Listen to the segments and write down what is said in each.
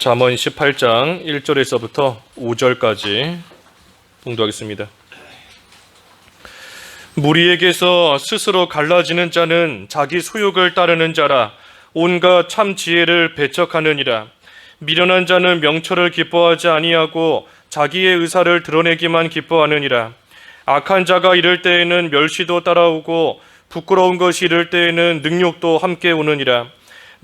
잠언 18장 1절에서부터 5절까지 봉독하겠습니다. 무리에게서 스스로 갈라지는 자는 자기 소욕을 따르는 자라. 온갖 참 지혜를 배척하느니라. 미련한 자는 명철을 기뻐하지 아니하고 자기의 의사를 드러내기만 기뻐하느니라. 악한 자가 이를 때에는 멸시도 따라오고 부끄러운 것이 이를 때에는 능욕도 함께 오느니라.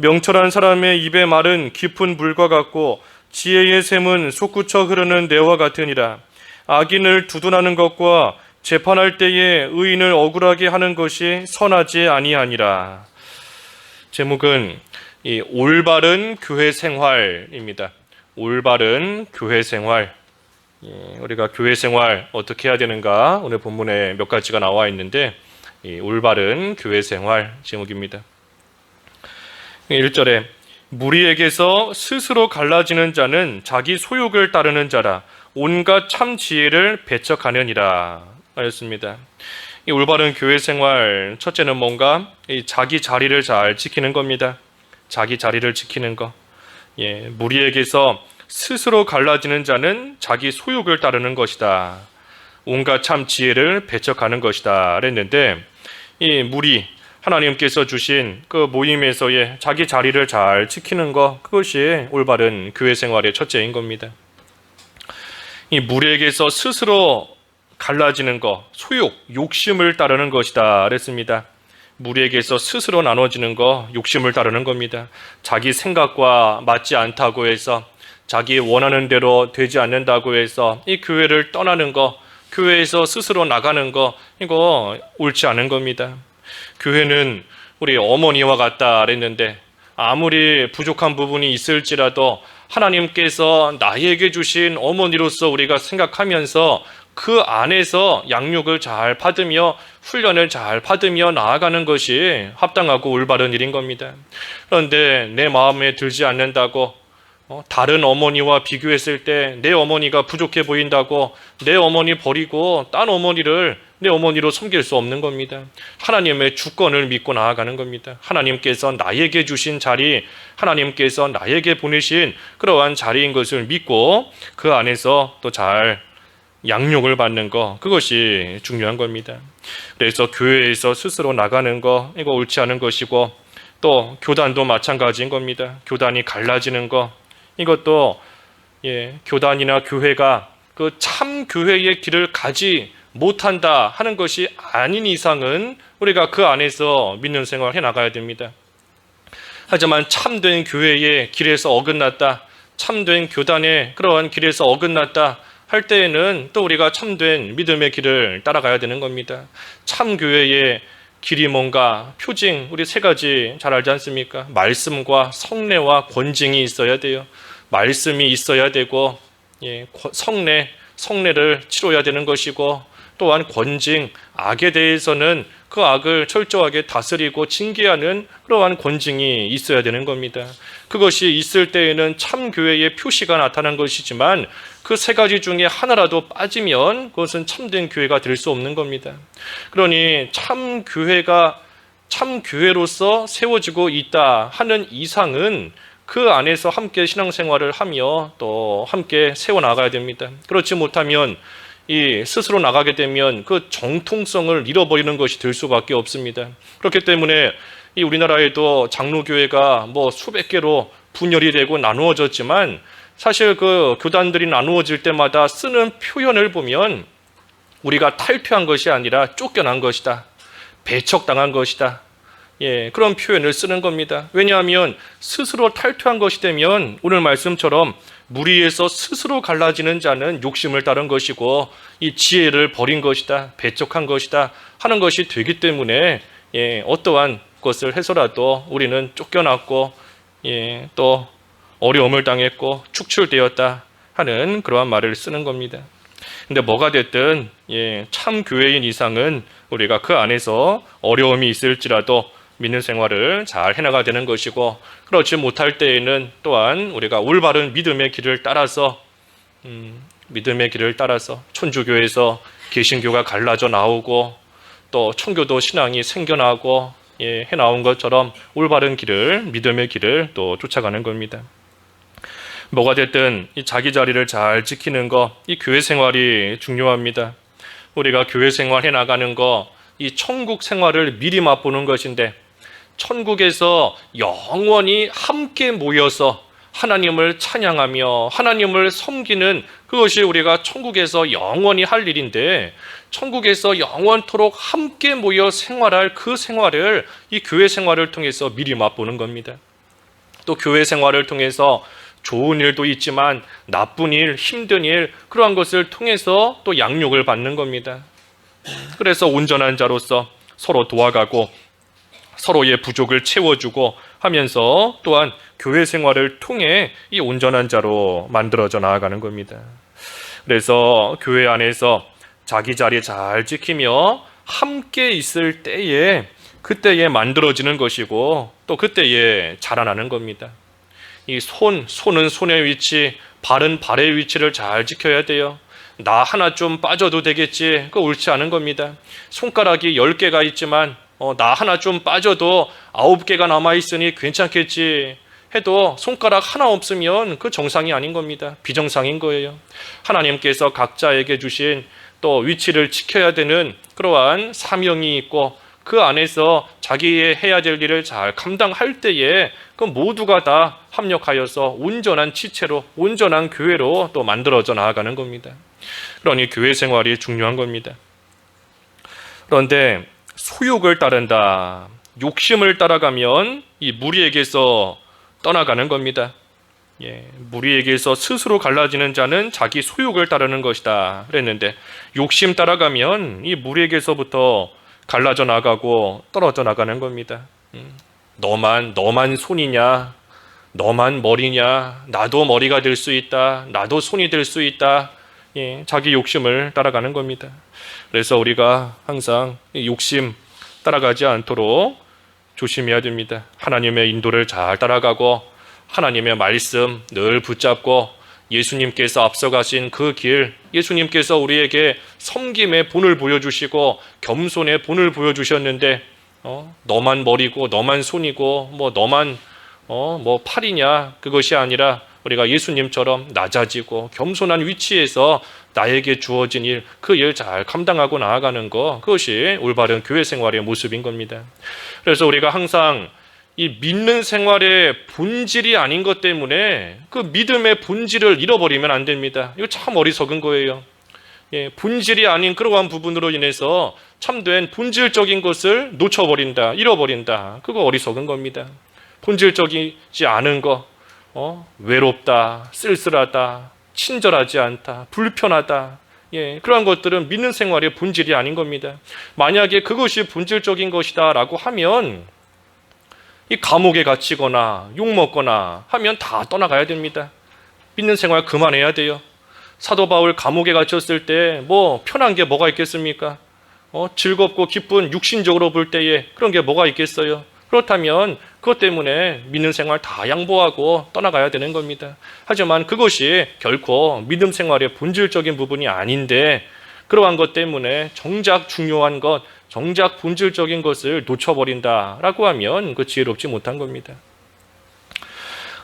명철한 사람의 입의 말은 깊은 물과 같고 지혜의 샘은 솟구쳐 흐르는 내와 같으니라. 악인을 두둔하는 것과 재판할 때에 의인을 억울하게 하는 것이 선하지 아니하니라. 제목은 이 올바른 교회 생활입니다. 올바른 교회 생활. 우리가 교회 생활 어떻게 해야 되는가? 오늘 본문에 몇 가지가 나와 있는데 이 올바른 교회 생활 제목입니다. 1절에 무리에게서 스스로 갈라지는 자는 자기 소욕을 따르는 자라. 온갖 참 지혜를 배척하느니라 하였습니다. 이 올바른 교회 생활 첫째는 뭔가 이 자기 자리를 잘 지키는 겁니다. 자기 자리를 지키는 거. 무리에게서 스스로 갈라지는 자는 자기 소욕을 따르는 것이다. 온갖 참 지혜를 배척하는 것이다 그랬는데, 이 무리, 하나님께서 주신 그 모임에서의 자기 자리를 잘 지키는 것, 그것이 올바른 교회 생활의 첫째인 겁니다. 이 무리에게서 스스로 갈라지는 것, 소욕, 욕심을 따르는 것이다 그랬습니다. 무리에게서 스스로 나눠지는 것, 욕심을 따르는 겁니다. 자기 생각과 맞지 않다고 해서, 자기 원하는 대로 되지 않는다고 해서 이 교회를 떠나는 것, 교회에서 스스로 나가는 것, 이거 옳지 않은 겁니다. 교회는 우리 어머니와 같다 그랬는데, 아무리 부족한 부분이 있을지라도 하나님께서 나에게 주신 어머니로서 우리가 생각하면서 그 안에서 양육을 잘 받으며 훈련을 잘 받으며 나아가는 것이 합당하고 올바른 일인 겁니다. 그런데 내 마음에 들지 않는다고, 다른 어머니와 비교했을 때 내 어머니가 부족해 보인다고 내 어머니 버리고 딴 어머니를 내 어머니로 섬길 수 없는 겁니다. 하나님의 주권을 믿고 나아가는 겁니다. 하나님께서 나에게 주신 자리, 하나님께서 나에게 보내신 그러한 자리인 것을 믿고 그 안에서 또 잘 양육을 받는 것, 그것이 중요한 겁니다. 그래서 교회에서 스스로 나가는 것, 이거 옳지 않은 것이고, 또 교단도 마찬가지인 겁니다. 교단이 갈라지는 것, 이것도 교단이나 교회가 그 참 교회의 길을 가지 못한다 하는 것이 아닌 이상은 우리가 그 안에서 믿는 생활을 해나가야 됩니다. 하지만 참된 교회의 길에서 어긋났다, 참된 교단의 그러한 길에서 어긋났다 할 때에는 또 우리가 참된 믿음의 길을 따라가야 되는 겁니다. 참 교회의 길이 뭔가, 표징, 우리 세 가지 잘 알지 않습니까? 말씀과 성례와 권징이 있어야 돼요. 말씀이 있어야 되고, 성례를 치러야 되는 것이고, 또한 권징, 악에 대해서는 그 악을 철저하게 다스리고 징계하는 그러한 권징이 있어야 되는 겁니다. 그것이 있을 때에는 참 교회의 표시가 나타난 것이지만 그 세 가지 중에 하나라도 빠지면 그것은 참된 교회가 될 수 없는 겁니다. 그러니 참 교회가 참 교회로서 세워지고 있다 하는 이상은 그 안에서 함께 신앙생활을 하며 또 함께 세워나가야 됩니다. 그렇지 못하면 이 스스로 나가게 되면 그 정통성을 잃어버리는 것이 될 수밖에 없습니다. 그렇기 때문에 이 우리나라에도 장로교회가 뭐 수백 개로 분열이 되고 나누어졌지만, 사실 그 교단들이 나누어질 때마다 쓰는 표현을 보면 우리가 탈퇴한 것이 아니라 쫓겨난 것이다, 배척당한 것이다, 그런 표현을 쓰는 겁니다. 왜냐하면 스스로 탈퇴한 것이 되면 오늘 말씀처럼 무리에서 스스로 갈라지는 자는 욕심을 따른 것이고 이 지혜를 버린 것이다, 배척한 것이다 하는 것이 되기 때문에 어떠한 것을 해서라도 우리는 쫓겨났고 또 어려움을 당했고 축출되었다 하는 그러한 말을 쓰는 겁니다. 근데 뭐가 됐든 참 교회인 이상은 우리가 그 안에서 어려움이 있을지라도 믿는 생활을 잘 해나가야 되는 것이고, 그렇지 못할 때에는 또한 우리가 올바른 믿음의 길을 따라서 천주교에서 개신교가 갈라져 나오고 또 청교도 신앙이 생겨나고 해나온 것처럼 올바른 길을, 믿음의 길을 또 쫓아가는 겁니다. 뭐가 됐든 이 자기 자리를 잘 지키는 거, 이 교회 생활이 중요합니다. 우리가 교회 생활 해 나가는 거, 이 천국 생활을 미리 맛보는 것인데, 천국에서 영원히 함께 모여서 하나님을 찬양하며 하나님을 섬기는 그것이 우리가 천국에서 영원히 할 일인데, 천국에서 영원토록 함께 모여 생활할 그 생활을 이 교회 생활을 통해서 미리 맛보는 겁니다. 또 교회 생활을 통해서 좋은 일도 있지만 나쁜 일, 힘든 일, 그러한 것을 통해서 또 양육을 받는 겁니다. 그래서 온전한 자로서 서로 도와가고 서로의 부족을 채워주고 하면서 또한 교회 생활을 통해 이 온전한 자로 만들어져 나아가는 겁니다. 그래서 교회 안에서 자기 자리 잘 지키며 함께 있을 때에 그때에 만들어지는 것이고 또 그때에 자라나는 겁니다. 이 손은 손의 위치, 발은 발의 위치를 잘 지켜야 돼요. 나 하나 좀 빠져도 되겠지, 그거 옳지 않은 겁니다. 손가락이 10개가 있지만 나 하나 좀 빠져도 9개가 남아있으니 괜찮겠지 해도 손가락 하나 없으면 그 정상이 아닌 겁니다. 비정상인 거예요. 하나님께서 각자에게 주신 또 위치를 지켜야 되는 그러한 사명이 있고 그 안에서 자기의 해야 될 일을 잘 감당할 때에 그 모두가 다 합력하여서 온전한 지체로, 온전한 교회로 또 만들어져 나아가는 겁니다. 그러니 교회 생활이 중요한 겁니다. 그런데 소욕을 따른다, 욕심을 따라가면 이 무리에게서 떠나가는 겁니다. 무리에게서 스스로 갈라지는 자는 자기 소욕을 따르는 것이다 그랬는데, 욕심 따라가면 이 무리에게서부터 갈라져 나가고 떨어져 나가는 겁니다. 너만 손이냐, 너만 머리냐, 나도 머리가 될 수 있다, 나도 손이 될 수 있다. 자기 욕심을 따라가는 겁니다. 그래서 우리가 항상 욕심 따라가지 않도록 조심해야 됩니다. 하나님의 인도를 잘 따라가고 하나님의 말씀 늘 붙잡고 예수님께서 앞서가신 그 길, 예수님께서 우리에게 섬김의 본을 보여주시고 겸손의 본을 보여주셨는데 너만 머리고 너만 손이고 너만 팔이냐, 그것이 아니라 우리가 예수님처럼 낮아지고 겸손한 위치에서 나에게 주어진 일, 그 일 잘 감당하고 나아가는 것, 그것이 올바른 교회 생활의 모습인 겁니다. 그래서 우리가 항상 이 믿는 생활의 본질이 아닌 것 때문에 그 믿음의 본질을 잃어버리면 안 됩니다. 이거 참 어리석은 거예요. 본질이 아닌 그러한 부분으로 인해서 참된 본질적인 것을 놓쳐버린다, 잃어버린다. 그거 어리석은 겁니다. 본질적이지 않은 거, 외롭다, 쓸쓸하다, 친절하지 않다, 불편하다, 그러한 것들은 믿는 생활의 본질이 아닌 겁니다. 만약에 그것이 본질적인 것이다 라고 하면 이 감옥에 갇히거나 욕먹거나 하면 다 떠나가야 됩니다. 믿는 생활 그만해야 돼요. 사도 바울 감옥에 갇혔을 때 편한 게 뭐가 있겠습니까? 즐겁고 기쁜 육신적으로 볼 때에 그런 게 뭐가 있겠어요? 그렇다면 그것 때문에 믿는 생활 다 양보하고 떠나가야 되는 겁니다. 하지만 그것이 결코 믿음 생활의 본질적인 부분이 아닌데 그러한 것 때문에 정작 중요한 것, 정작 본질적인 것을 놓쳐버린다라고 하면 그 지혜롭지 못한 겁니다.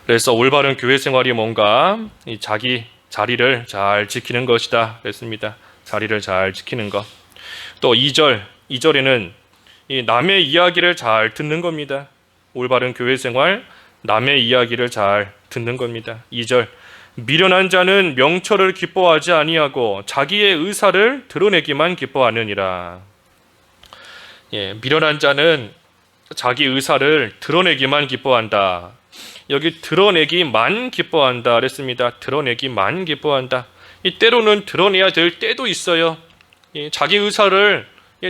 그래서 올바른 교회 생활이 뭔가 이 자기 자리를 잘 지키는 것이다 그랬습니다. 자리를 잘 지키는 것. 또 2절에는 이 남의 이야기를 잘 듣는 겁니다. 올바른 교회 생활, 남의 이야기를 잘 듣는 겁니다. 2절, 미련한 자는 명철을 기뻐하지 아니하고 자기의 의사를 드러내기만 기뻐하느니라. 미련한 자는 자기 의사를 드러내기만 기뻐한다. 여기 드러내기만 기뻐한다 그랬습니다. 드러내기만 기뻐한다. 이 때로는 드러내야 될 때도 있어요. 자기 의사를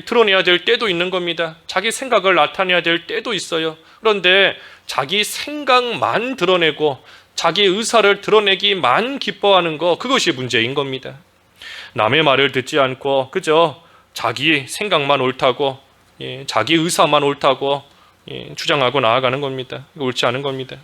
드러내야 될 때도 있는 겁니다. 자기 생각을 나타내야 될 때도 있어요. 그런데 자기 생각만 드러내고 자기 의사를 드러내기만 기뻐하는 거, 그것이 문제인 겁니다. 남의 말을 듣지 않고 그저 자기 생각만 옳다고 자기 의사만 옳다고 주장하고 나아가는 겁니다. 이거 옳지 않은 겁니다.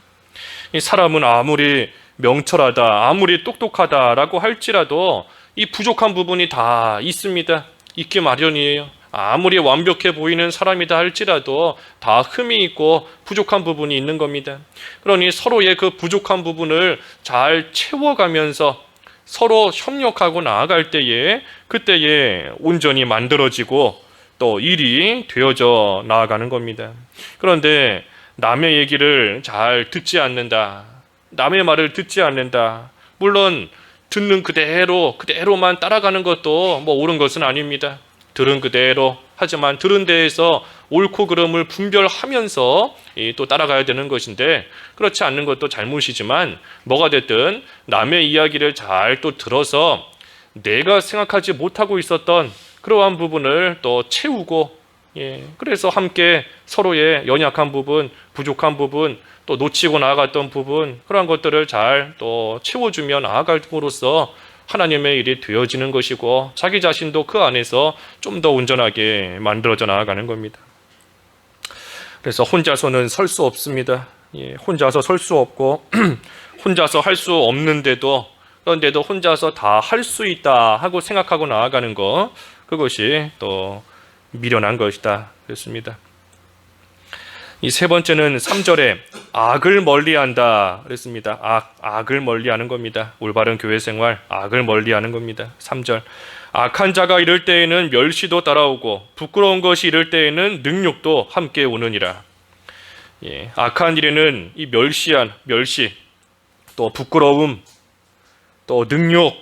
이 사람은 아무리 명철하다, 아무리 똑똑하다라고 할지라도 이 부족한 부분이 다 있습니다. 있기 마련이에요. 아무리 완벽해 보이는 사람이다 할지라도 다 흠이 있고 부족한 부분이 있는 겁니다. 그러니 서로의 그 부족한 부분을 잘 채워가면서 서로 협력하고 나아갈 때에 그때에 온전히 만들어지고 또 일이 되어져 나아가는 겁니다. 그런데 남의 얘기를 잘 듣지 않는다. 남의 말을 듣지 않는다. 물론 듣는 그대로만 따라가는 것도 뭐 옳은 것은 아닙니다. 들은 그대로. 하지만 들은 데에서 옳고 그름을 분별하면서 또 따라가야 되는 것인데 그렇지 않는 것도 잘못이지만 뭐가 됐든 남의 이야기를 잘 또 들어서 내가 생각하지 못하고 있었던 그러한 부분을 또 채우고 그래서 함께 서로의 연약한 부분, 부족한 부분, 또 놓치고 나아갔던 부분 그러한 것들을 잘 또 채워주며 나아감으로써 하나님의 일이 되어지는 것이고 자기 자신도 그 안에서 좀 더 온전하게 만들어져 나아가는 겁니다. 그래서 혼자서는 설 수 없습니다. 혼자서 설 수 없고 혼자서 할 수 없는데도 그런데도 혼자서 다 할 수 있다 하고 생각하고 나아가는 것 그것이 또 미련한 것이다 그랬습니다. 이 세 번째는 3절에 악을 멀리한다 그랬습니다. 악을 멀리하는 겁니다. 올바른 교회 생활, 악을 멀리하는 겁니다. 3절 악한 자가 이를 때에는 멸시도 따라오고 부끄러운 것이 이를 때에는 능욕도 함께 오느니라. 악한 일에는 이 멸시, 또 부끄러움, 또 능욕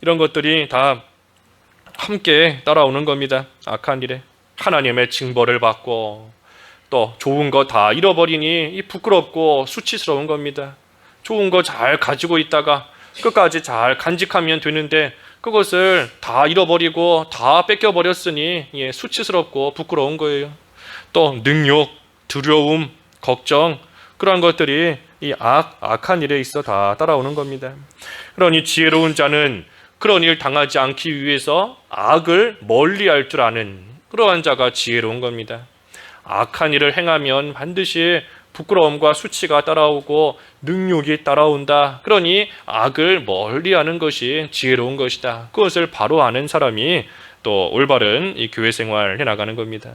이런 것들이 다 함께 따라오는 겁니다. 악한 일에 하나님의 징벌을 받고 또 좋은 거 다 잃어버리니 부끄럽고 수치스러운 겁니다. 좋은 거 잘 가지고 있다가 끝까지 잘 간직하면 되는데 그것을 다 잃어버리고 다 뺏겨버렸으니 수치스럽고 부끄러운 거예요. 또 능욕, 두려움, 걱정 그러한 것들이 이 악한 일에 있어 다 따라오는 겁니다. 그러니 지혜로운 자는 그런 일 당하지 않기 위해서 악을 멀리할 줄 아는 그러한 자가 지혜로운 겁니다. 악한 일을 행하면 반드시 부끄러움과 수치가 따라오고 능욕이 따라온다. 그러니 악을 멀리하는 것이 지혜로운 것이다. 그것을 바로 아는 사람이 또 올바른 이 교회 생활을 해나가는 겁니다.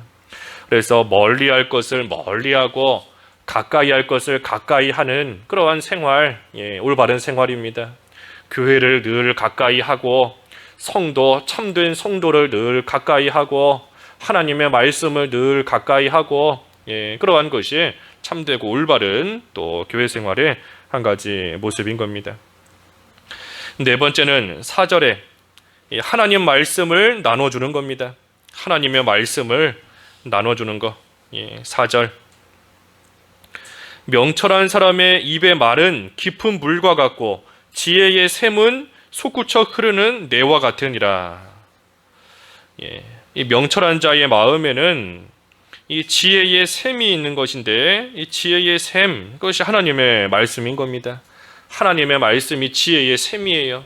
그래서 멀리할 것을 멀리하고 가까이 할 것을 가까이 하는 그러한 생활, 올바른 생활입니다. 교회를 늘 가까이 하고 참된 성도를 늘 가까이 하고 하나님의 말씀을 늘 가까이 하고 그러한 것이 참되고 올바른 또 교회 생활의 한 가지 모습인 겁니다. 네 번째는 4절에 하나님 말씀을 나눠주는 겁니다. 하나님의 말씀을 나눠주는 것. 4절 명철한 사람의 입의 말은 깊은 물과 같고 지혜의 샘은 솟구쳐 흐르는 내와 같으니라. 이 명철한 자의 마음에는 이 지혜의 샘이 있는 것인데 이 지혜의 샘, 그것이 하나님의 말씀인 겁니다. 하나님의 말씀이 지혜의 샘이에요.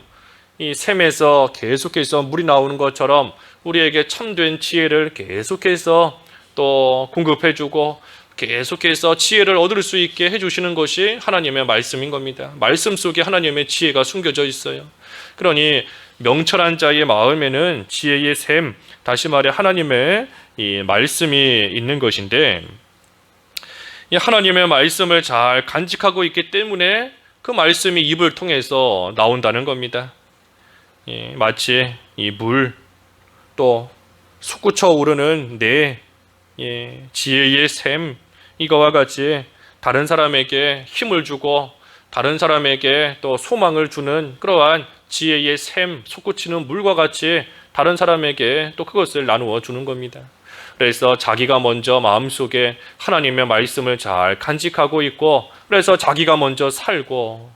이 샘에서 계속해서 물이 나오는 것처럼 우리에게 참된 지혜를 계속해서 또 공급해주고 계속해서 지혜를 얻을 수 있게 해주시는 것이 하나님의 말씀인 겁니다. 말씀 속에 하나님의 지혜가 숨겨져 있어요. 그러니 명철한 자의 마음에는 지혜의 샘, 다시 말해 하나님의 이 말씀이 있는 것인데 이 하나님의 말씀을 잘 간직하고 있기 때문에 그 말씀이 입을 통해서 나온다는 겁니다. 마치 이 물, 또 솟구쳐 오르는 지혜의 샘, 이거와 같이 다른 사람에게 힘을 주고 다른 사람에게 또 소망을 주는 그러한 지혜의 샘, 솟구치는 물과 같이 다른 사람에게 또 그것을 나누어 주는 겁니다. 그래서 자기가 먼저 마음속에 하나님의 말씀을 잘 간직하고 있고 그래서 자기가 먼저 살고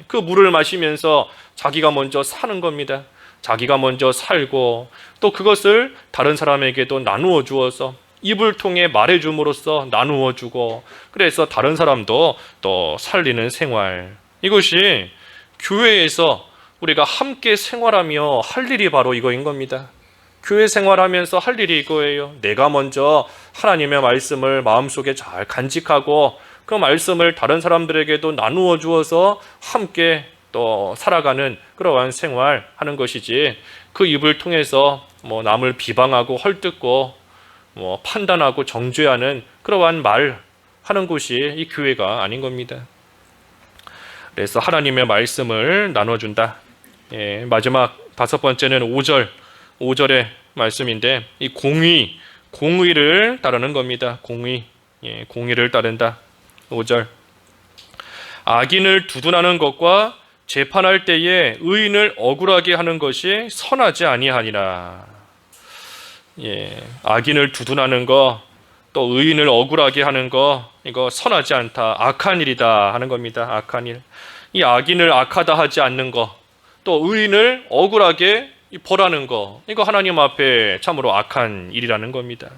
그 물을 마시면서 자기가 먼저 사는 겁니다. 자기가 먼저 살고 또 그것을 다른 사람에게도 나누어 주어서 입을 통해 말해줌으로써 나누어 주고 그래서 다른 사람도 또 살리는 생활, 이것이 교회에서 우리가 함께 생활하며 할 일이 바로 이거인 겁니다. 교회 생활하면서 할 일이 이거예요. 내가 먼저 하나님의 말씀을 마음속에 잘 간직하고 그 말씀을 다른 사람들에게도 나누어 주어서 함께 또 살아가는 그러한 생활하는 것이지 그 입을 통해서 뭐 남을 비방하고 헐뜯고 뭐 판단하고 정죄하는 그러한 말 하는 곳이 이 교회가 아닌 겁니다. 그래서 하나님의 말씀을 나눠준다. 마지막 5번째는 5절의 말씀인데 이 공의를 따르는 겁니다. 공의를 따른다. 5절. 악인을 두둔하는 것과 재판할 때에 의인을 억울하게 하는 것이 선하지 아니하니라. 악인을 두둔하는 거, 또 의인을 억울하게 하는 거, 이거 선하지 않다, 악한 일이다 하는 겁니다. 악한 일. 이 악인을 악하다 하지 않는 거, 또 의인을 억울하게 벌하는 거, 이거 하나님 앞에 참으로 악한 일이라는 겁니다.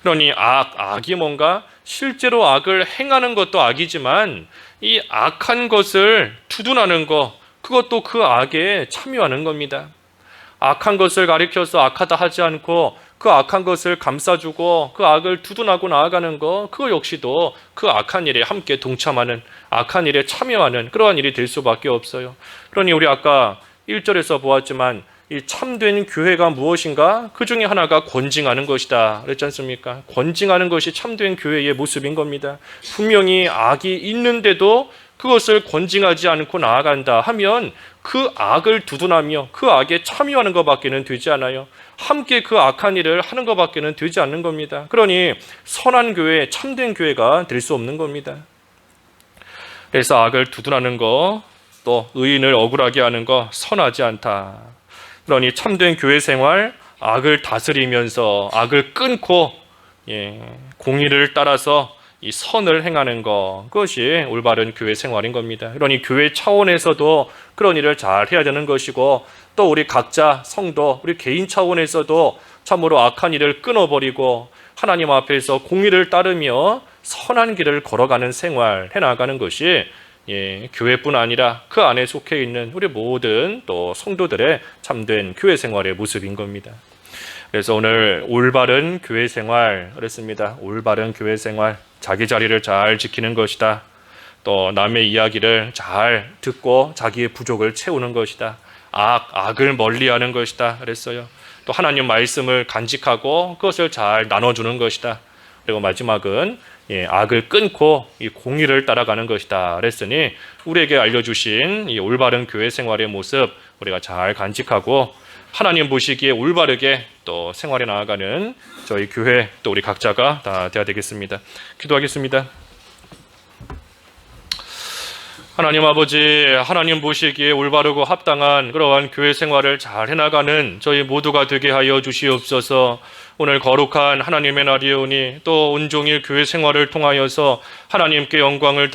그러니 악이 뭔가 실제로 악을 행하는 것도 악이지만 이 악한 것을 두둔하는 거, 그것도 그 악에 참여하는 겁니다. 악한 것을 가리켜서 악하다 하지 않고 그 악한 것을 감싸주고 그 악을 두둔하고 나아가는 거, 그거 역시도 그 악한 일에 함께 동참하는, 악한 일에 참여하는 그러한 일이 될 수밖에 없어요. 그러니 우리 아까 1절에서 보았지만 이 참된 교회가 무엇인가? 그 중에 하나가 권징하는 것이다 그랬지 않습니까? 권징하는 것이 참된 교회의 모습인 겁니다. 분명히 악이 있는데도 그것을 권징하지 않고 나아간다 하면 그 악을 두둔하며 그 악에 참여하는 것밖에는 되지 않아요. 함께 그 악한 일을 하는 것밖에는 되지 않는 겁니다. 그러니 선한 교회, 참된 교회가 될 수 없는 겁니다. 그래서 악을 두둔하는 거, 또 의인을 억울하게 하는 거 선하지 않다. 그러니 참된 교회 생활, 악을 다스리면서 악을 끊고 공의를 따라서 이 선을 행하는 것, 그것이 올바른 교회 생활인 겁니다. 그러니 교회 차원에서도 그런 일을 잘 해야 되는 것이고, 또 우리 각자 성도, 우리 개인 차원에서도 참으로 악한 일을 끊어버리고 하나님 앞에서 공의를 따르며 선한 길을 걸어가는 생활 해나가는 것이 교회뿐 아니라 그 안에 속해 있는 우리 모든 또 성도들의 참된 교회 생활의 모습인 겁니다. 그래서 오늘 올바른 교회 생활 그랬습니다. 올바른 교회 생활, 자기 자리를 잘 지키는 것이다. 또 남의 이야기를 잘 듣고 자기의 부족을 채우는 것이다. 악을 멀리하는 것이다 그랬어요. 또 하나님 말씀을 간직하고 그것을 잘 나눠주는 것이다. 그리고 마지막은 악을 끊고 이 공의를 따라가는 것이다 그랬으니 우리에게 알려주신 이 올바른 교회 생활의 모습 우리가 잘 간직하고 하나님 보시기에 올바르게 또 생활해 나아가는 저희 교회 또 우리 각자가 다 되어야 되겠습니다. 기도하겠습니다. 하나님 아버지, 하나님 보시기에 올바르고 합당한 그러한 교회 생활을 잘 해나가는 저희 모두가 되게 하여 주시옵소서. 오늘 거룩한 하나님의 날이오니 또 온종일 교회 생활을 통하여서 하나님께 영광을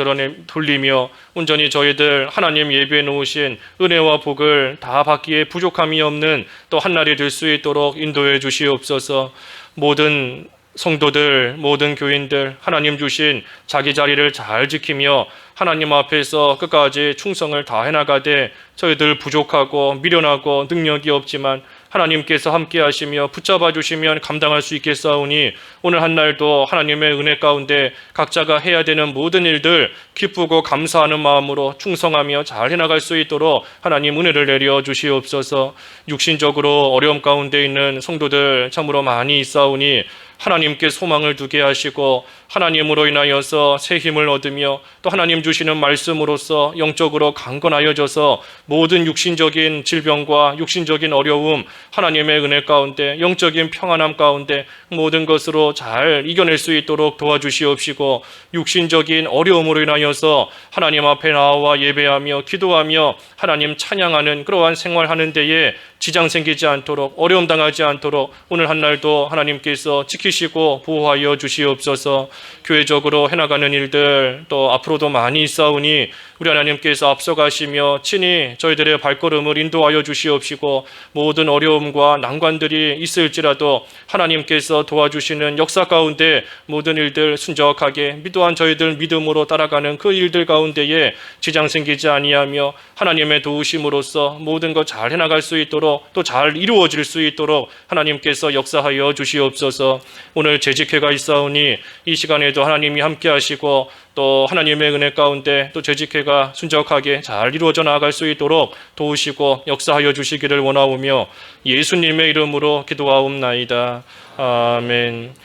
돌리며 온전히 저희들 하나님 예비해 놓으신 은혜와 복을 다 받기에 부족함이 없는 또 한날이 될 수 있도록 인도해 주시옵소서. 모든 성도들, 모든 교인들 하나님 주신 자기 자리를 잘 지키며 하나님 앞에서 끝까지 충성을 다해나가되 저희들 부족하고 미련하고 능력이 없지만 하나님께서 함께 하시며 붙잡아 주시면 감당할 수 있겠사오니 오늘 한 날도 하나님의 은혜 가운데 각자가 해야 되는 모든 일들 기쁘고 감사하는 마음으로 충성하며 잘 해나갈 수 있도록 하나님 은혜를 내려 주시옵소서. 육신적으로 어려움 가운데 있는 성도들 참으로 많이 있사오니 하나님께 소망을 두게 하시고 하나님으로 인하여서 새 힘을 얻으며 또 하나님 주시는 말씀으로서 영적으로 강건하여져서 모든 육신적인 질병과 육신적인 어려움 하나님의 은혜 가운데 영적인 평안함 가운데 모든 것으로 잘 이겨낼 수 있도록 도와주시옵시고 육신적인 어려움으로 인하여서 하나님 앞에 나와 예배하며 기도하며 하나님 찬양하는 그러한 생활하는 데에 지장 생기지 않도록 어려움 당하지 않도록 오늘 한 날도 하나님께서 지키시고 보호하여 주시옵소서. 교회적으로 해나가는 일들 또 앞으로도 많이 있사오니 우리 하나님께서 앞서가시며 친히 저희들의 발걸음을 인도하여 주시옵시고 모든 어려움과 난관들이 있을지라도 하나님께서 도와주시는 역사 가운데 모든 일들 순적하게 미도한 저희들 믿음으로 따라가는 그 일들 가운데에 지장 생기지 아니하며 하나님의 도우심으로써 모든 것 잘 해나갈 수 있도록 또 잘 이루어질 수 있도록 하나님께서 역사하여 주시옵소서. 오늘 재직회가 있사오니 이 시간에도 하나님이 함께 하시고 또 하나님의 은혜 가운데 또 재직회가 순적하게 잘 이루어져 나아갈 수 있도록 도우시고 역사하여 주시기를 원하오며 예수님의 이름으로 기도하옵나이다. 아멘.